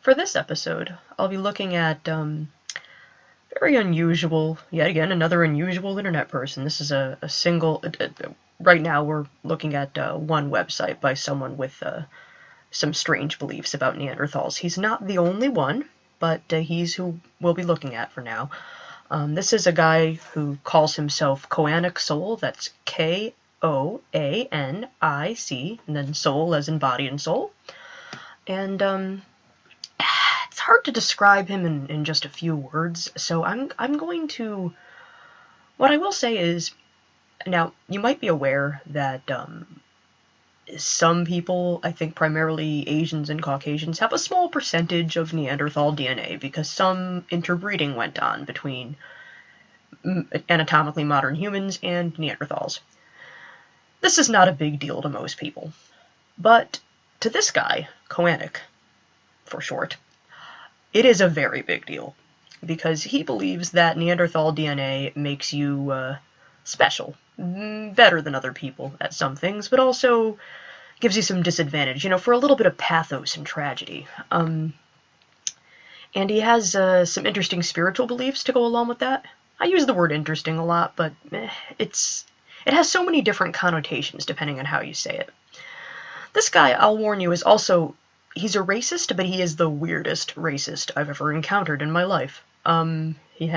For this episode, I'll be looking at very unusual, yet again, another unusual internet person. This is a single, right now we're looking at one website by someone with some strange beliefs about Neanderthals. He's not the only one, but he's who we'll be looking at for now. This is a guy who calls himself Koanic Soul, that's K-O-A-N-I-C, and then soul as in body and soul. And it's hard to describe him in just a few words, so I'm going to... What I will say is, now, you might be aware that some people, I think primarily Asians and Caucasians, have a small percentage of Neanderthal DNA because some interbreeding went on between anatomically modern humans and Neanderthals. This is not a big deal to most people, but to this guy, Koanic, for short, it is a very big deal, because he believes that Neanderthal DNA makes you special, better than other people at some things, but also gives you some disadvantage, for a little bit of pathos and tragedy. And he has some interesting spiritual beliefs to go along with that. I use the word interesting a lot, but it has so many different connotations depending on how you say it. This guy, I'll warn you, is also... He's a racist, but he is the weirdest racist I've ever encountered in my life. He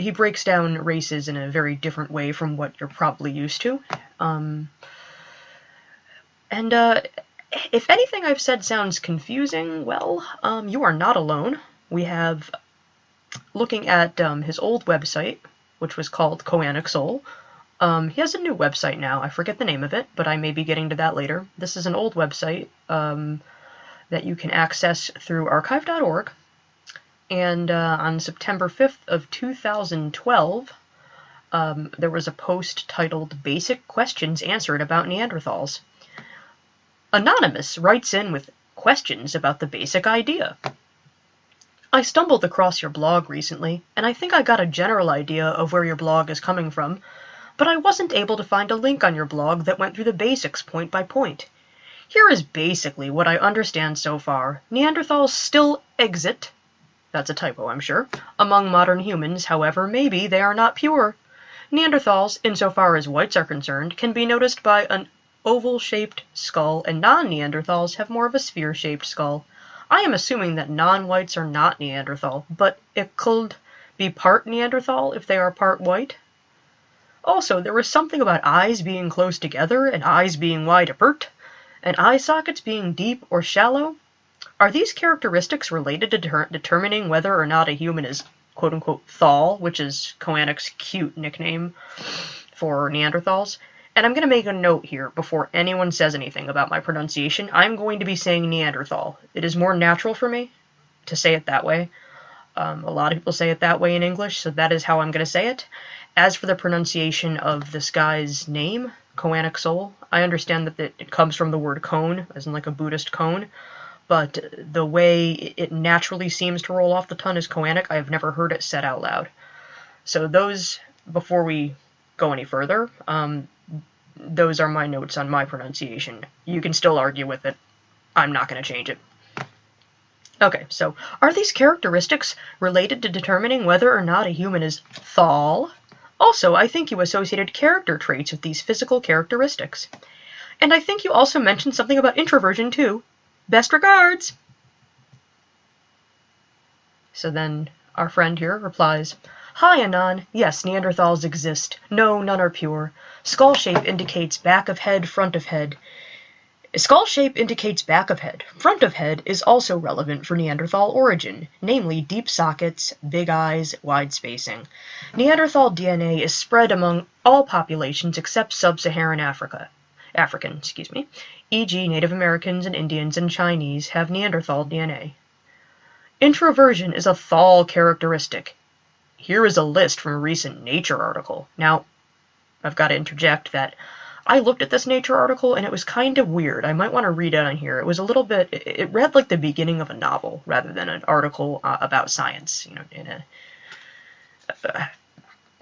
breaks down races in a very different way from what you're probably used to. If anything I've said sounds confusing, well, you are not alone. We have, looking at his old website, which was called Koanic Soul. He has a new website now. I forget the name of it, but I may be getting to that later. This is an old website that you can access through archive.org. And on September 5th of 2012, there was a post titled Basic Questions Answered About Neanderthals. Anonymous writes in with questions about the basic idea. I stumbled across your blog recently, and I think I got a general idea of where your blog is coming from, but I wasn't able to find a link on your blog that went through the basics point by point. Here is basically what I understand so far. Neanderthals still exist, that's a typo I'm sure, among modern humans, however maybe they are not pure. Neanderthals, insofar as whites are concerned, can be noticed by an oval-shaped skull, and non-Neanderthals have more of a sphere-shaped skull. I am assuming that non-whites are not Neanderthal, but it could be part Neanderthal if they are part white. Also, there was something about eyes being close together and eyes being wide apart, and eye sockets being deep or shallow. Are these characteristics related to determining whether or not a human is quote-unquote thal, which is Koanic's cute nickname for Neanderthals? And I'm going to make a note here before anyone says anything about my pronunciation. I'm going to be saying Neanderthal. It is more natural for me to say it that way. A lot of people say it that way in English, so that is how I'm going to say it. As for the pronunciation of this guy's name, Koanic Soul, I understand that it comes from the word cone, as in like a Buddhist cone, but the way it naturally seems to roll off the tongue is Koanic. I have never heard it said out loud. So those, before we go any further, those are my notes on my pronunciation. You can still argue with it. I'm not going to change it. Okay, so are these characteristics related to determining whether or not a human is thal? Also, I think you associated character traits with these physical characteristics. And I think you also mentioned something about introversion, too. Best regards! So then, our friend here replies, Hi, Anon. Yes, Neanderthals exist. No, none are pure. Skull shape indicates back of head, front of head. Skull shape indicates back of head. Front of head is also relevant for Neanderthal origin, namely deep sockets, big eyes, wide spacing. Neanderthal DNA is spread among all populations except sub-Saharan African, e.g. Native Americans and Indians and Chinese have Neanderthal DNA. Introversion is a thal characteristic. Here is a list from a recent Nature article. Now, I've got to interject that I looked at this Nature article and it was kind of weird. I might want to read it on here. It was a little bit, it read like the beginning of a novel rather than an article about science, so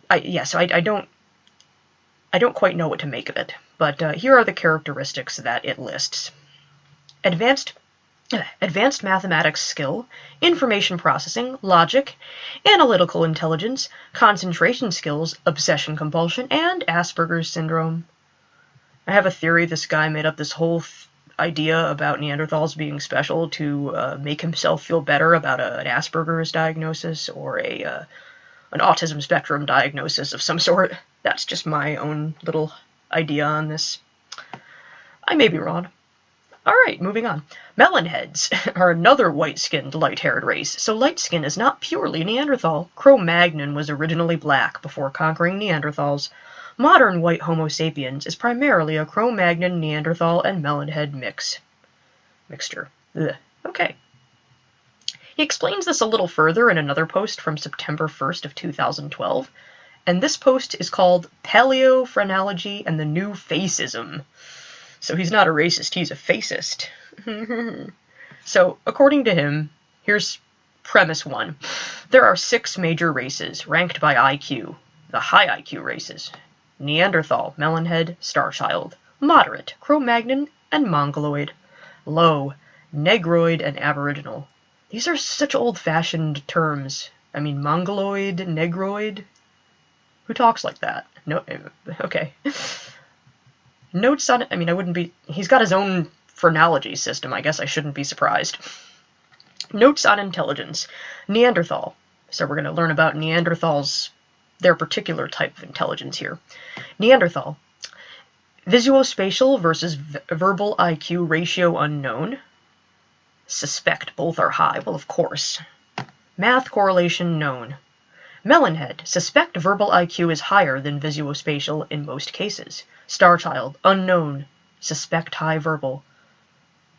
I don't quite know what to make of it. But here are the characteristics that it lists. Advanced advanced mathematics skill, information processing, logic, analytical intelligence, concentration skills, obsession compulsion, and Asperger's syndrome. I have a theory this guy made up this whole idea about Neanderthals being special to make himself feel better about an Asperger's diagnosis or an autism spectrum diagnosis of some sort. That's just my own little idea on this. I may be wrong. Alright, moving on. Melonheads are another white-skinned, light-haired race, so light skin is not purely Neanderthal. Cro-Magnon was originally black before conquering Neanderthals. Modern white Homo sapiens is primarily a Cro-Magnon, Neanderthal, and Melonhead mixture. Ugh. Okay. He explains this a little further in another post from September 1st of 2012, and this post is called Paleophrenology and the New Facism. So he's not a racist, he's a facist. So, according to him, here's premise 1. There are 6 major races, ranked by IQ. The high IQ races: Neanderthal, Melonhead, Starchild. Moderate, Cro-Magnon, and Mongoloid. Low, Negroid, and Aboriginal. These are such old-fashioned terms. I mean, Mongoloid, Negroid? Who talks like that? No, okay. Notes on it, I mean, I wouldn't be... He's got his own phrenology system, I guess I shouldn't be surprised. Notes on intelligence. Neanderthal. So we're going to learn about Neanderthals, their particular type of intelligence here. Neanderthal. Visuospatial versus verbal IQ ratio unknown. Suspect both are high. Well, of course. Math correlation known. Melonhead. Suspect verbal IQ is higher than visuospatial in most cases. Starchild. Unknown. Suspect high verbal.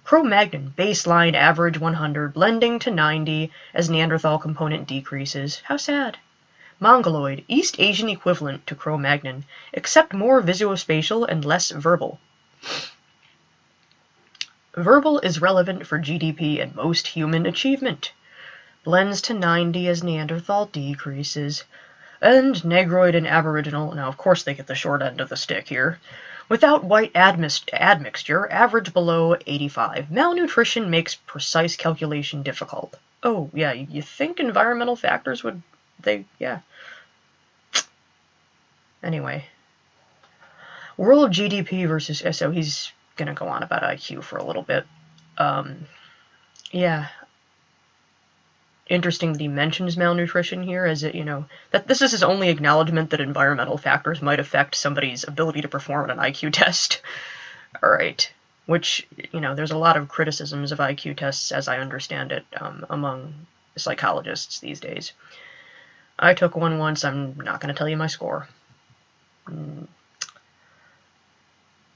Cro-Magnon. Baseline average 100, blending to 90 as Neanderthal component decreases. How sad. Mongoloid. East Asian equivalent to Cro-Magnon, except more visuospatial and less verbal. Verbal is relevant for GDP and most human achievement. Blends to 90 as Neanderthal decreases. And Negroid and Aboriginal, now of course they get the short end of the stick here. Without white admixture, average below 85. Malnutrition makes precise calculation difficult. Oh, yeah, you think environmental factors would... yeah. Anyway. World GDP versus... So he's gonna go on about IQ for a little bit. Yeah. Interesting that he mentions malnutrition here, as it, that this is his only acknowledgement that environmental factors might affect somebody's ability to perform an IQ test. Alright. Which, there's a lot of criticisms of IQ tests, as I understand it, among psychologists these days. I took one once, I'm not going to tell you my score.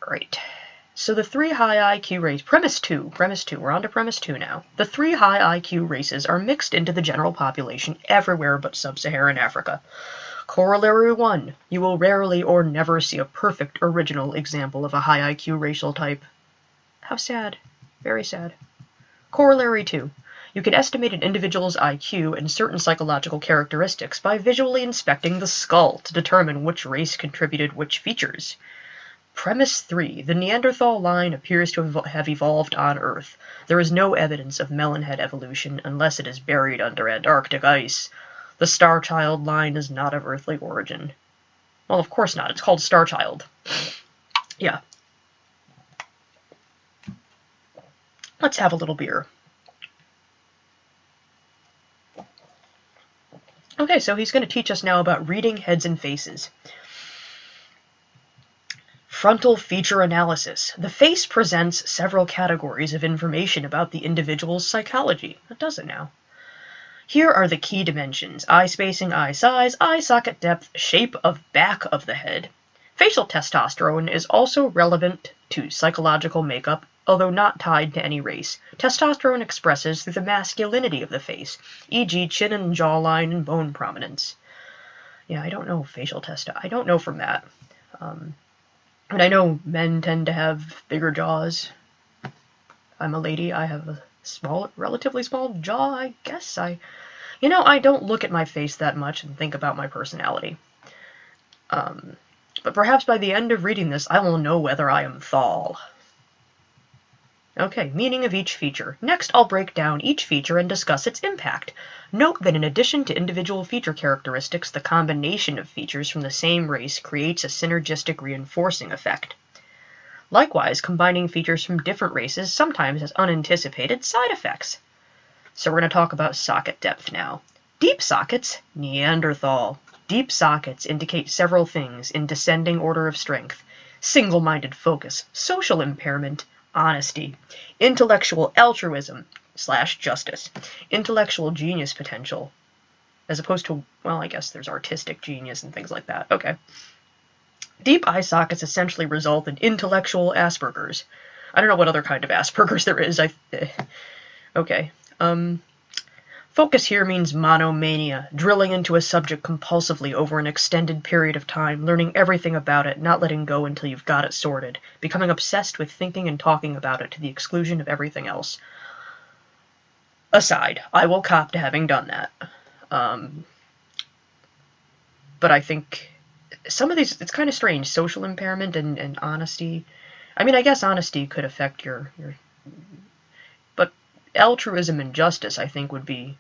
Right. So the 3 high IQ races, premise 2, we're on to premise 2 now. The 3 high IQ races are mixed into the general population everywhere but sub-Saharan Africa. Corollary 1, you will rarely or never see a perfect original example of a high IQ racial type. How sad. Very sad. Corollary 2, you can estimate an individual's IQ and certain psychological characteristics by visually inspecting the skull to determine which race contributed which features. Premise 3. The Neanderthal line appears to have evolved on Earth. There is no evidence of melonhead evolution unless it is buried under Antarctic ice. The Starchild line is not of earthly origin. Well, of course not. It's called Starchild. Yeah. Let's have a little beer. Okay, so he's going to teach us now about reading heads and faces. Frontal feature analysis. The face presents several categories of information about the individual's psychology. It does it now. Here are the key dimensions: eye spacing, eye size, eye socket depth, shape of back of the head. Facial testosterone is also relevant to psychological makeup, although not tied to any race. Testosterone expresses through the masculinity of the face, e.g. chin and jawline and bone prominence. Yeah, I don't know facial testosterone. I don't know from that. And I know men tend to have bigger jaws. I'm a lady. I have a relatively small jaw, I guess. I don't look at my face that much and think about my personality. But perhaps by the end of reading this, I will know whether I am thal. Okay, meaning of each feature. Next, I'll break down each feature and discuss its impact. Note that in addition to individual feature characteristics, the combination of features from the same race creates a synergistic reinforcing effect. Likewise, combining features from different races sometimes has unanticipated side effects. So we're going to talk about socket depth now. Deep sockets, Neanderthal. Deep sockets indicate several things in descending order of strength. Single-minded focus, social impairment, honesty, intellectual altruism / justice, intellectual genius potential, as opposed to, well, I guess there's artistic genius and things like that. Okay. Deep eye sockets essentially result in intellectual Asperger's. I don't know what other kind of Asperger's there is. Okay. Focus here means monomania, drilling into a subject compulsively over an extended period of time, learning everything about it, not letting go until you've got it sorted, becoming obsessed with thinking and talking about it to the exclusion of everything else. Aside, I will cop to having done that. But I think some of these, it's kind of strange. Social impairment and honesty. I mean, I guess honesty could affect your but altruism and justice, I think, would be,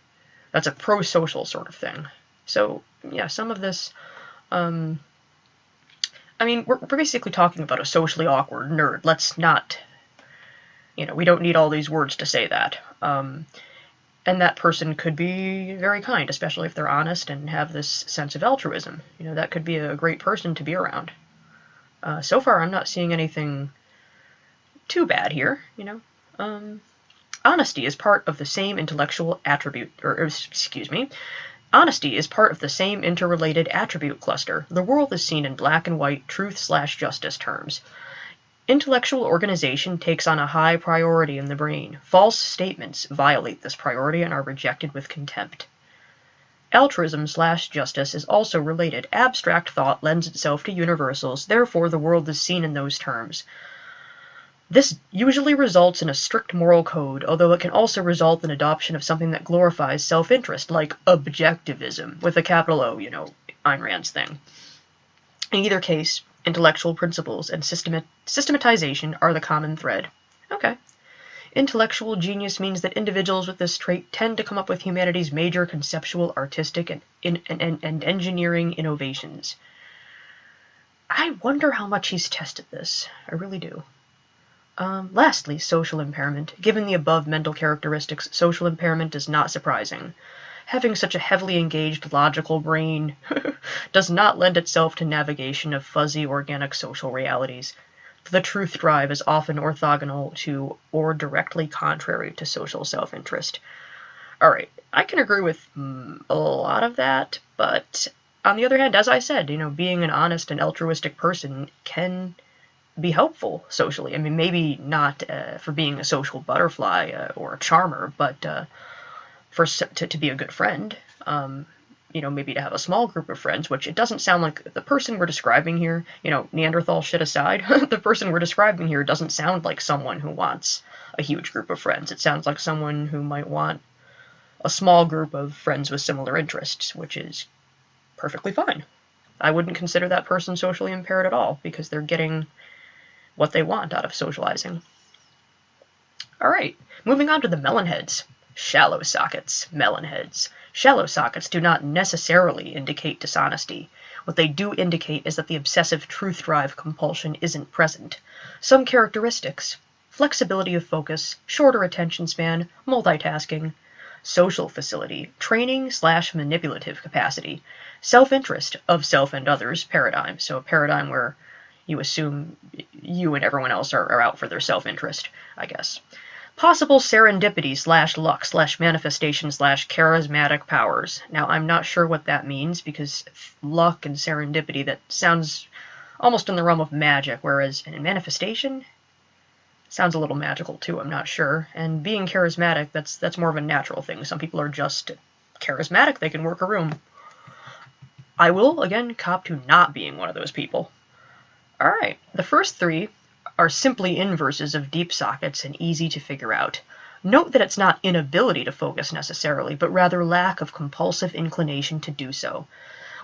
that's a pro-social sort of thing. So, yeah, some of this, I mean, we're basically talking about a socially awkward nerd. Let's not, we don't need all these words to say that. And that person could be very kind, especially if they're honest and have this sense of altruism. That could be a great person to be around. So far, I'm not seeing anything too bad here, Honesty is part of the same intellectual attribute, honesty is part of the same interrelated attribute cluster. The world is seen in black and white truth/justice terms. Intellectual organization takes on a high priority in the brain. False statements violate this priority and are rejected with contempt. Altruism/justice is also related. Abstract thought lends itself to universals, therefore the world is seen in those terms. This usually results in a strict moral code, although it can also result in adoption of something that glorifies self-interest, like objectivism, with a capital O, Ayn Rand's thing. In either case, intellectual principles and systematization are the common thread. Okay. Intellectual genius means that individuals with this trait tend to come up with humanity's major conceptual, artistic, and engineering innovations. I wonder how much he's tested this. I really do. Lastly, social impairment. Given the above mental characteristics, social impairment is not surprising. Having such a heavily engaged logical brain does not lend itself to navigation of fuzzy organic social realities. The truth drive is often orthogonal to or directly contrary to social self-interest. Alright, I can agree with a lot of that, but on the other hand, as I said, being an honest and altruistic person can be helpful socially. I mean, maybe not for being a social butterfly or a charmer, but to be a good friend. Maybe to have a small group of friends, which it doesn't sound like the person we're describing here, Neanderthal shit aside, the person we're describing here doesn't sound like someone who wants a huge group of friends. It sounds like someone who might want a small group of friends with similar interests, which is perfectly fine. I wouldn't consider that person socially impaired at all, because they're getting what they want out of socializing. Alright, moving on to the melonheads. Shallow sockets, melonheads. Shallow sockets do not necessarily indicate dishonesty. What they do indicate is that the obsessive truth drive compulsion isn't present. Some characteristics: flexibility of focus, shorter attention span, multitasking, social facility, training/manipulative capacity, self-interest of self and others paradigm. So a paradigm where you assume you and everyone else are out for their self-interest, I guess. Possible serendipity/luck/manifestation/charismatic powers. Now, I'm not sure what that means, because luck and serendipity, that sounds almost in the realm of magic, whereas in manifestation sounds a little magical too, I'm not sure. And being charismatic, that's more of a natural thing. Some people are just charismatic, they can work a room. I will, again, cop to not being one of those people. Alright, the first three are simply inverses of deep sockets and easy to figure out. Note that it's not inability to focus necessarily, but rather lack of compulsive inclination to do so.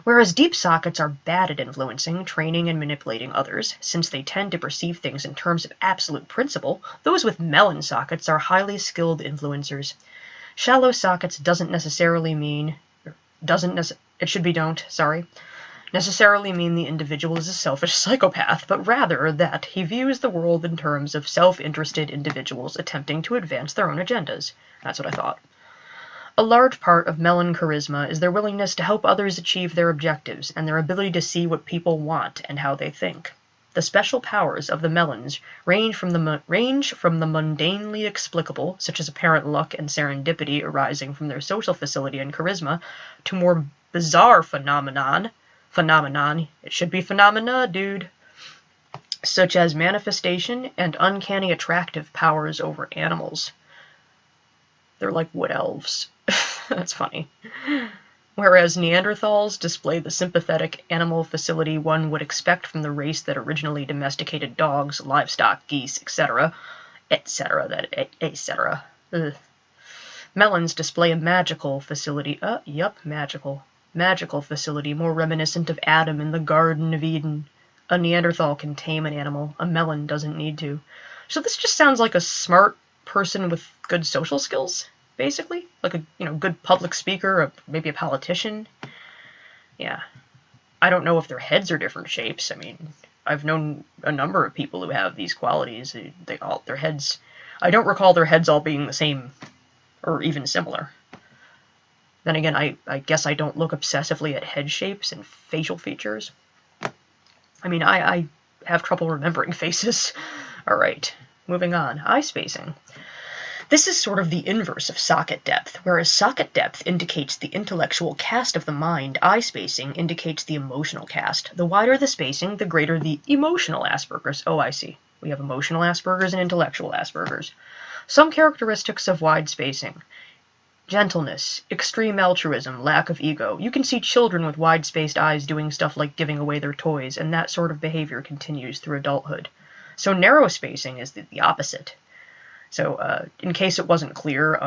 Whereas deep sockets are bad at influencing, training, and manipulating others, since they tend to perceive things in terms of absolute principle, those with melon sockets are highly skilled influencers. Shallow sockets necessarily mean the individual is a selfish psychopath, but rather that he views the world in terms of self-interested individuals attempting to advance their own agendas. That's what I thought. A large part of melon charisma is their willingness to help others achieve their objectives and their ability to see what people want and how they think. The special powers of the melons range from the mundanely explicable, such as apparent luck and serendipity arising from their social facility and charisma, to more bizarre phenomenon, it should be phenomena, dude, such as manifestation and uncanny attractive powers over animals. They're like wood elves. That's funny. Whereas Neanderthals display the sympathetic animal facility one would expect from the race that originally domesticated dogs, livestock, geese, etc. Melons display a magical facility. Magical facility more reminiscent of Adam in the Garden of Eden. A Neanderthal can tame an animal. A melon doesn't need to. So this just sounds like a smart person with good social skills, basically. Like a good public speaker, or maybe a politician. Yeah. I don't know if their heads are different shapes. I mean, I've known a number of people who have these qualities. Their heads... I don't recall their heads all being the same or even similar. Then again, I guess I don't look obsessively at head shapes and facial features. I mean, I have trouble remembering faces. Alright, moving on. Eye spacing. This is sort of the inverse of socket depth. Whereas socket depth indicates the intellectual cast of the mind, eye spacing indicates the emotional cast. The wider the spacing, the greater the emotional Asperger's. Oh, I see. We have emotional Asperger's and intellectual Asperger's. Some characteristics of wide spacing. Gentleness, extreme altruism, lack of ego. You can see children with wide-spaced eyes doing stuff like giving away their toys, and that sort of behavior continues through adulthood. So narrow spacing is the opposite. So in case it wasn't clear,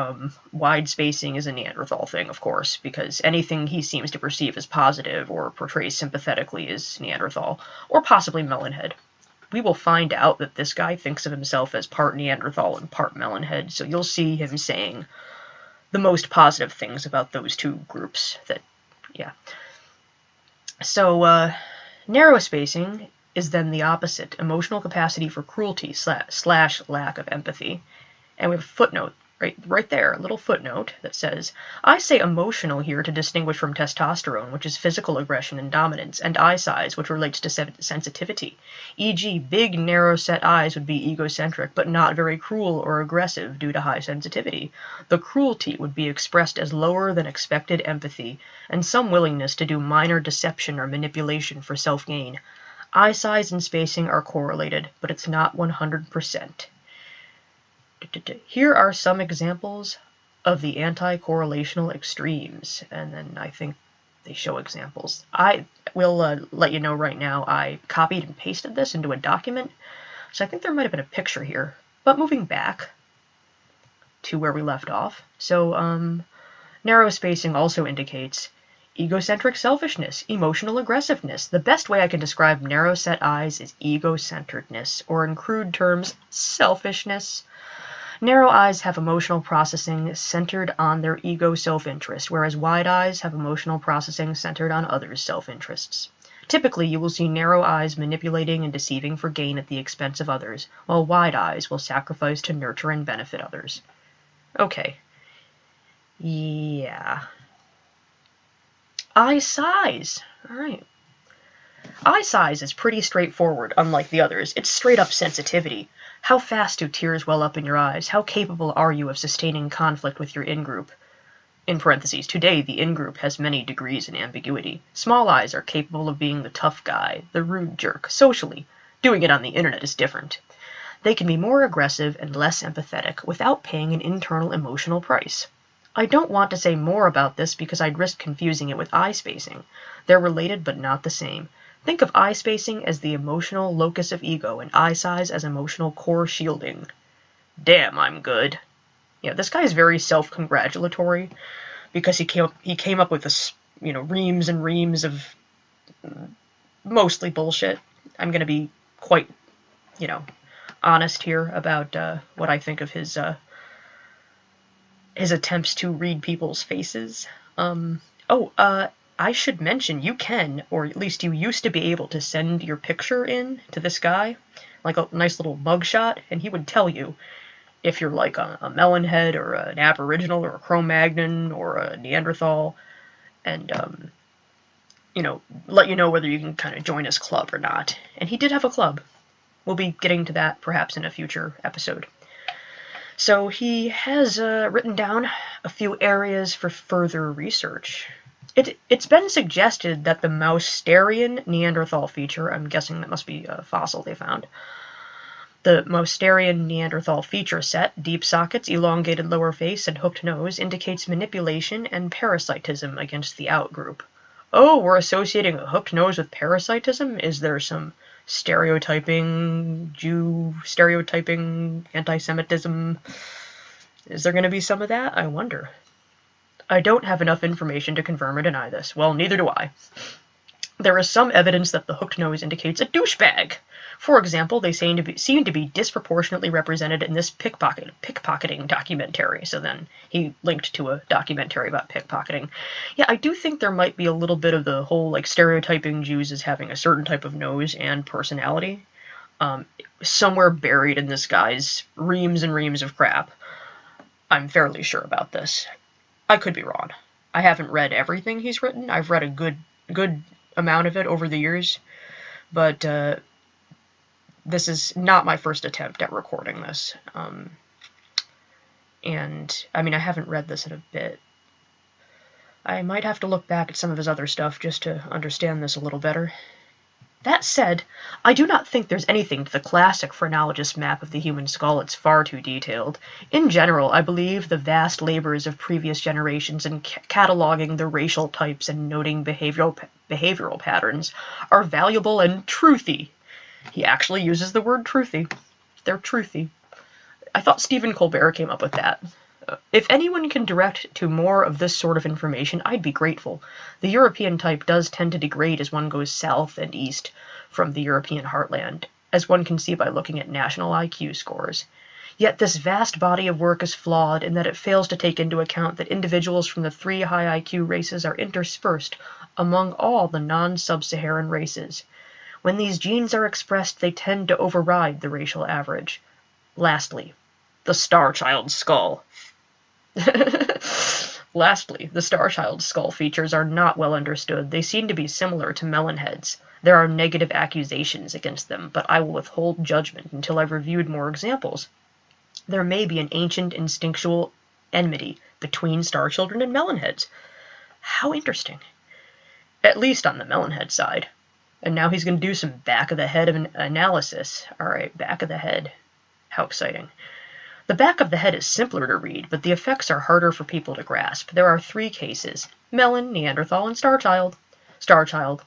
wide spacing is a Neanderthal thing, of course, because anything he seems to perceive as positive or portrays sympathetically is Neanderthal, or possibly Melonhead. We will find out that this guy thinks of himself as part Neanderthal and part Melonhead, so you'll see him saying the most positive things about those two groups. So narrow spacing is then the opposite, emotional capacity for cruelty slash lack of empathy. And we have a footnote right there, a little footnote that says, I say emotional here to distinguish from testosterone, which is physical aggression and dominance, and eye size, which relates to sensitivity. E.g., big, narrow-set eyes would be egocentric, but not very cruel or aggressive due to high sensitivity. The cruelty would be expressed as lower than expected empathy, and some willingness to do minor deception or manipulation for self-gain. Eye size and spacing are correlated, but it's not 100%. Here are some examples of the anti-correlational extremes, and then I think they show examples. I will let you know right now I copied and pasted this into a document, so I think there might have been a picture here. But moving back to where we left off, so narrow spacing also indicates egocentric selfishness, emotional aggressiveness. The best way I can describe narrow-set eyes is egocentricness, or in crude terms, selfishness. Narrow eyes have emotional processing centered on their ego self-interest, whereas wide eyes have emotional processing centered on others' self-interests. Typically, you will see narrow eyes manipulating and deceiving for gain at the expense of others, while wide eyes will sacrifice to nurture and benefit others. Okay. Yeah. Eye size. Alright. Eye size is pretty straightforward, unlike the others. It's straight-up sensitivity. How fast do tears well up in your eyes? How capable are you of sustaining conflict with your in-group? In parentheses, today the in-group has many degrees in ambiguity. Small eyes are capable of being the tough guy, the rude jerk, socially. Doing it on the internet is different. They can be more aggressive and less empathetic without paying an internal emotional price. I don't want to say more about this because I'd risk confusing it with eye spacing. They're related but not the same. Think of eye spacing as the emotional locus of ego and eye size as emotional core shielding. Damn, I'm good. Yeah, this guy is very self-congratulatory because he came up with this reams and reams of mostly bullshit. I'm going to be quite, honest here about what I think of his attempts to read people's faces. I should mention you can, or at least you used to be able to send your picture in to this guy, like a nice little mugshot, and he would tell you if you're like a melonhead or an aboriginal or a Cro-Magnon or a Neanderthal, and let you know whether you can kind of join his club or not. And he did have a club. We'll be getting to that perhaps in a future episode. So he has written down a few areas for further research. It's been suggested that the Mousterian Neanderthal feature, I'm guessing that must be a fossil they found, the Mousterian Neanderthal feature set, deep sockets, elongated lower face, and hooked nose, indicates manipulation and parasitism against the outgroup. Oh, we're associating a hooked nose with parasitism? Is there some stereotyping, Jew stereotyping, anti-Semitism? Is there going to be some of that? I wonder. I don't have enough information to confirm or deny this. Well, neither do I. There is some evidence that the hooked nose indicates a douchebag. For example, they seem to be disproportionately represented in this pickpocketing documentary. So then he linked to a documentary about pickpocketing. Yeah, I do think there might be a little bit of the whole stereotyping Jews as having a certain type of nose and personality somewhere buried in this guy's reams and reams of crap. I'm fairly sure about this. I could be wrong. I haven't read everything he's written. I've read a good amount of it over the years, but this is not my first attempt at recording this. And, I haven't read this in a bit. I might have to look back at some of his other stuff just to understand this a little better. That said, I do not think there's anything to the classic phrenologist map of the human skull. It's far too detailed. In general, I believe the vast labors of previous generations in cataloging the racial types and noting behavioral patterns are valuable and truthy. He actually uses the word truthy. They're truthy. I thought Stephen Colbert came up with that. If anyone can direct to more of this sort of information, I'd be grateful. The European type does tend to degrade as one goes south and east from the European heartland, as one can see by looking at national IQ scores. Yet this vast body of work is flawed in that it fails to take into account that individuals from the 3 high IQ races are interspersed among all the non-sub-Saharan races. When these genes are expressed, they tend to override the racial average. Lastly, the Star-Child skull. Lastly, the Star-Child skull features are not well understood. They seem to be similar to melonheads. There are negative accusations against them, but I will withhold judgment until I've reviewed more examples. There may be an ancient instinctual enmity between star children and melonheads. How interesting. At least on the melonhead side. And now he's going to do some back-of-the-head analysis. Alright, back of the head. How exciting. The back of the head is simpler to read, but the effects are harder for people to grasp. There are 3 cases: melon, Neanderthal, and Star-Child. Star-Child.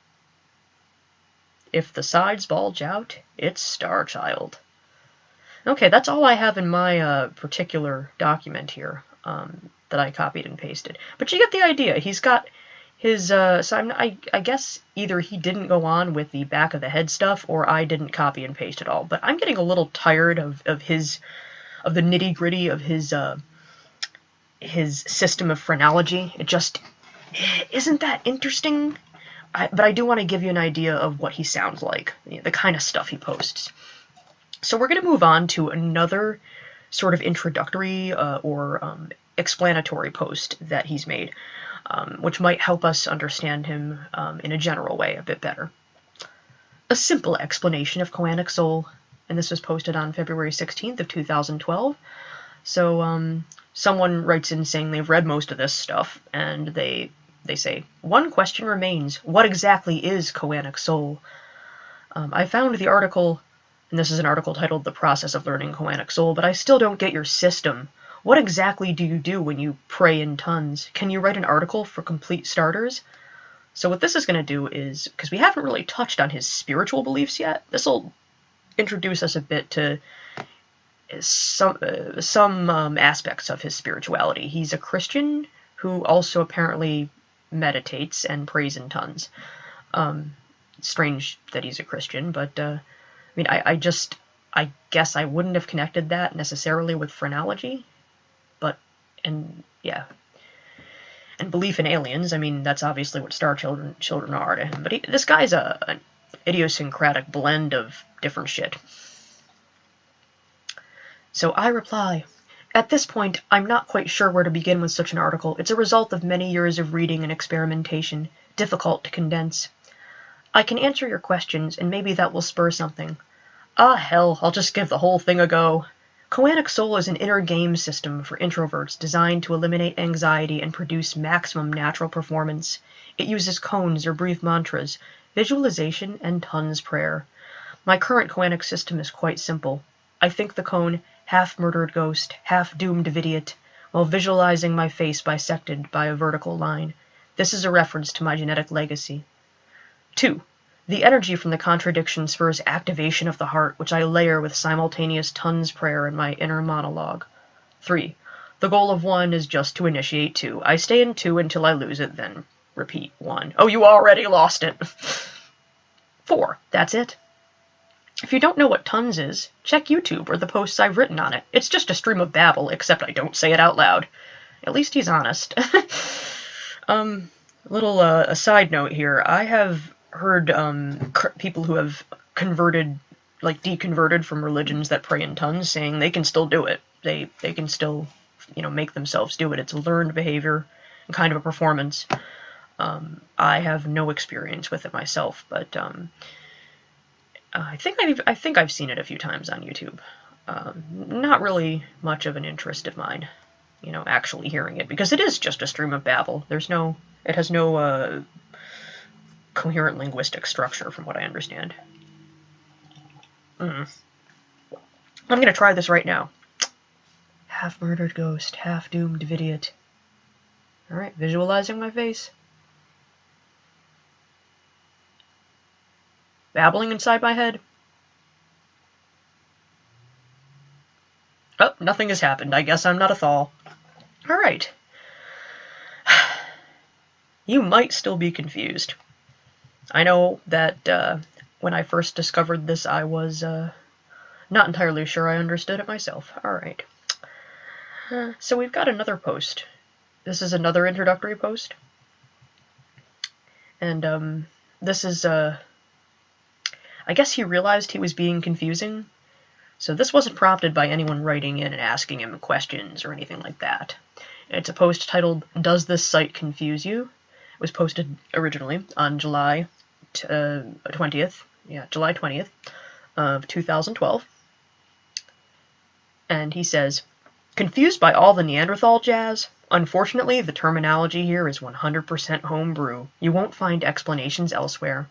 If the sides bulge out, it's Star-Child. Okay, that's all I have in my particular document here that I copied and pasted. But you get the idea. He's got his, I guess either he didn't go on with the back of the head stuff, or I didn't copy and paste it all. But I'm getting a little tired of the nitty-gritty of his system of phrenology. It just isn't that interesting. But I do want to give you an idea of what he sounds like, the kind of stuff he posts. So we're going to move on to another sort of introductory or explanatory post that he's made, which might help us understand him in a general way a bit better. A simple explanation of Koanic soul. And this was posted on February 16th of 2012. So someone writes in saying they've read most of this stuff, and they say, one question remains: what exactly is Koanic soul? I found the article, and this is an article titled The Process of Learning Koanic Soul, but I still don't get your system. What exactly do you do when you pray in tons? Can you write an article for complete starters? So what this is going to do is, because we haven't really touched on his spiritual beliefs yet, this will introduce us a bit to some aspects of his spirituality. He's a Christian who also apparently meditates and prays in tons. Strange that he's a Christian, but I mean, I guess I wouldn't have connected that necessarily with phrenology, but, and yeah. And belief in aliens, I mean, that's obviously what Star Children are to him. But this guy's an idiosyncratic blend of different shit. So I reply, at this point, I'm not quite sure where to begin with such an article. It's a result of many years of reading and experimentation, difficult to condense. I can answer your questions, and maybe that will spur something. Ah, hell, I'll just give the whole thing a go. Koanic Soul is an inner game system for introverts designed to eliminate anxiety and produce maximum natural performance. It uses koans or brief mantras, visualization, and tons prayer. My current Koanic system is quite simple. I think the koan, half-murdered ghost, half-doomed idiot, while visualizing my face bisected by a vertical line. This is a reference to my genetic legacy. 2. The energy from the contradiction spurs activation of the heart, which I layer with simultaneous tons prayer in my inner monologue. 3. The goal of 1 is just to initiate 2. I stay in 2 until I lose it, then repeat 1. Oh, you already lost it! 4. That's it. If you don't know what tons is, check YouTube or the posts I've written on it. It's just a stream of babble, except I don't say it out loud. At least he's honest. A side note here. I have heard people who have converted, like deconverted from religions that pray in tons, saying they can still do it. They can still, make themselves do it. It's a learned behavior, and kind of a performance. I have no experience with it myself, but I think I've seen it a few times on YouTube. Not really much of an interest of mine, actually hearing it, because it is just a stream of babble. It has no coherent linguistic structure, from what I understand. I'm gonna try this right now. Half-murdered ghost, half-doomed idiot. Alright, visualizing my face. Babbling inside my head. Oh, nothing has happened. I guess I'm not a thal. Alright. You might still be confused. I know that when I first discovered this, I was not entirely sure I understood it myself. Alright. So we've got another post. This is another introductory post. And this is, I guess he realized he was being confusing. So this wasn't prompted by anyone writing in and asking him questions or anything like that. It's a post titled, Does This Site Confuse You? It was posted originally on July 20th. Yeah, July 20th of 2012. And he says, confused by all the Neanderthal jazz? Unfortunately, the terminology here is 100% homebrew. You won't find explanations elsewhere.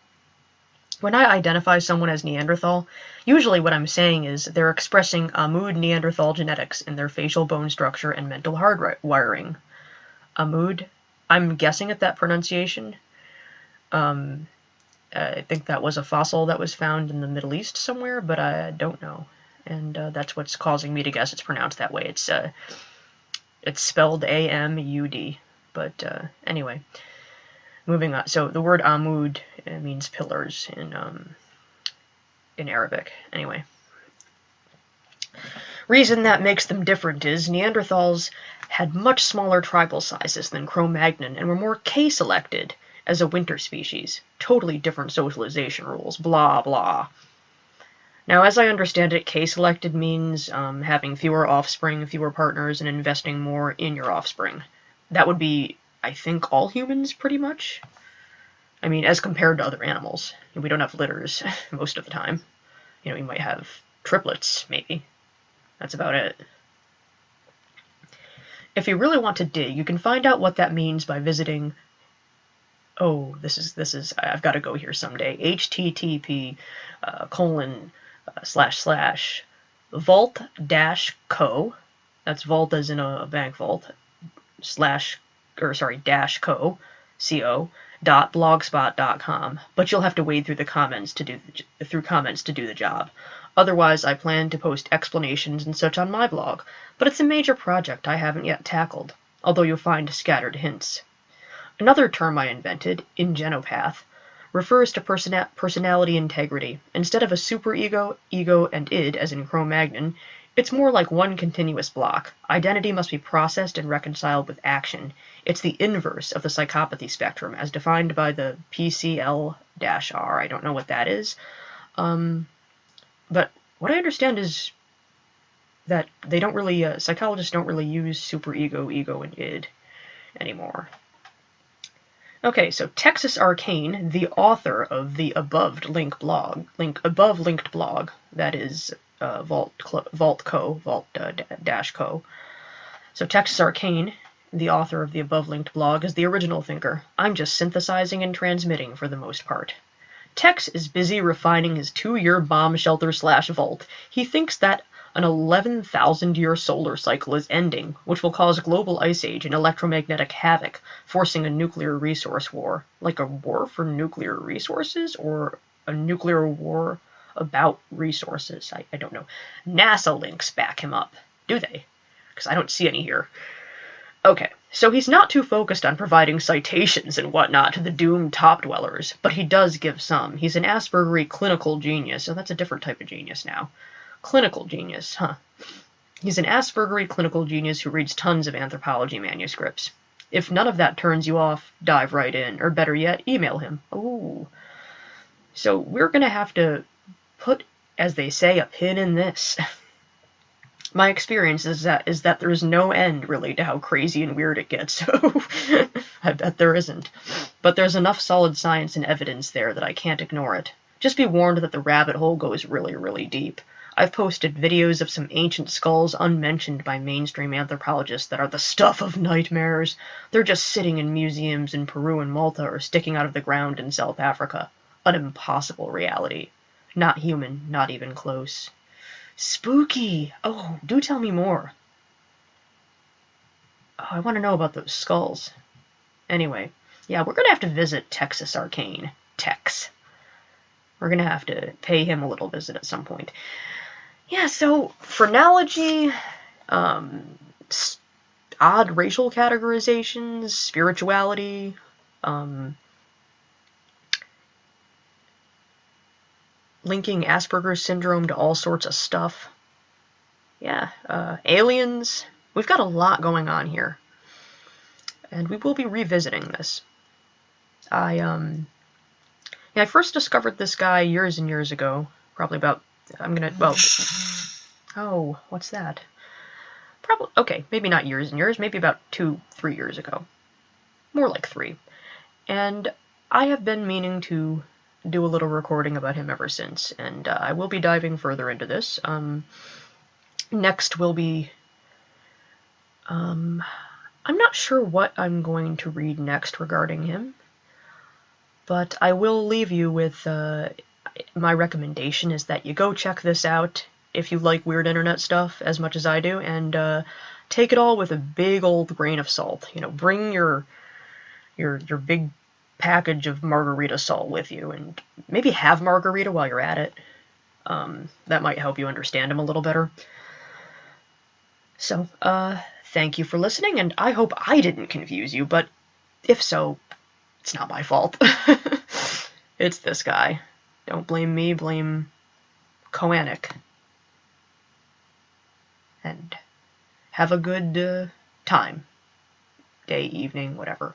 When I identify someone as Neanderthal, usually what I'm saying is they're expressing Amud Neanderthal genetics in their facial bone structure and mental hardwiring. Amud, I'm guessing at that pronunciation. I think that was a fossil that was found in the Middle East somewhere, but I don't know. And that's what's causing me to guess it's pronounced that way. It's spelled A-M-U-D. But anyway, moving on. So the word Amud means pillars in Arabic. Anyway. Reason that makes them different is Neanderthals had much smaller tribal sizes than Cro-Magnon and were more K-selected as a winter species. Totally different socialization rules. Blah, blah. Now, as I understand it, K-selected means having fewer offspring, fewer partners, and investing more in your offspring. That would be, I think, all humans, pretty much. I mean, as compared to other animals. We don't have litters most of the time. You might have triplets, maybe. That's about it. If you really want to dig, you can find out what that means by visiting... Oh, this is I've got to go here someday. http:// vault-co, that's vault as in a bank vault, -co.blogspot.com, but you'll have to wade through the comments to do the job. Otherwise, I plan to post explanations and such on my blog, but it's a major project I haven't yet tackled, although you'll find scattered hints. Another term I invented, ingenopath, refers to personality integrity. Instead of a superego, ego, and id, as in Cro-Magnon, it's more like one continuous block. Identity must be processed and reconciled with action. It's the inverse of the psychopathy spectrum, as defined by the PCL-R. I don't know what that is. But what I understand is that they don't really, psychologists don't really use superego, ego, and id anymore. Okay, so Texas Arcane, the author of the above linked blog, that is Vault Dash Co. So Texas Arcane, the author of the above linked blog, is the original thinker. I'm just synthesizing and transmitting for the most part. Tex is busy refining his 2-year bomb shelter / vault. He thinks that an 11,000-year solar cycle is ending, which will cause global ice age and electromagnetic havoc, forcing a nuclear resource war. Like a war for nuclear resources, or a nuclear war about resources? I don't know. NASA links back him up, do they? Because I don't see any here. Okay, so he's not too focused on providing citations and whatnot to the doomed top dwellers, but he does give some. He's an Aspergery clinical genius, so that's a different type of genius now. Clinical genius, huh? He's an Aspergery clinical genius who reads tons of anthropology manuscripts. If none of that turns you off, dive right in, or better yet, email him. Ooh. So we're gonna have to put, as they say, a pin in this. My experience is that there's no end, really, to how crazy and weird it gets, so I bet there isn't. But there's enough solid science and evidence there that I can't ignore it. Just be warned that the rabbit hole goes really, really deep. I've posted videos of some ancient skulls unmentioned by mainstream anthropologists that are the stuff of nightmares. They're just sitting in museums in Peru and Malta or sticking out of the ground in South Africa. An impossible reality. Not human, not even close. Spooky! Oh, do tell me more. Oh, I want to know about those skulls. Anyway, yeah, we're going to have to visit Texas Arcane. Tex. We're going to have to pay him a little visit at some point. Yeah, so phrenology, odd racial categorizations, spirituality, linking Asperger's syndrome to all sorts of stuff. Yeah, aliens. We've got a lot going on here. And we will be revisiting this. I first discovered this guy years and years ago. Probably about, oh, what's that? Probably, okay, maybe not years and years, maybe about 2-3 years ago. More like 3. And I have been meaning to do a little recording about him ever since, and I will be diving further into this. Next will be, I'm not sure what I'm going to read next regarding him, but I will leave you with, my recommendation is that you go check this out if you like weird internet stuff as much as I do, and take it all with a big old grain of salt. You know, bring your big package of margarita salt with you, and maybe have margarita while you're at it. That might help you understand him a little better. So, thank you for listening, and I hope I didn't confuse you, but if so, it's not my fault. It's this guy. Don't blame me, blame Koenig. And have a good time. Day, evening, whatever.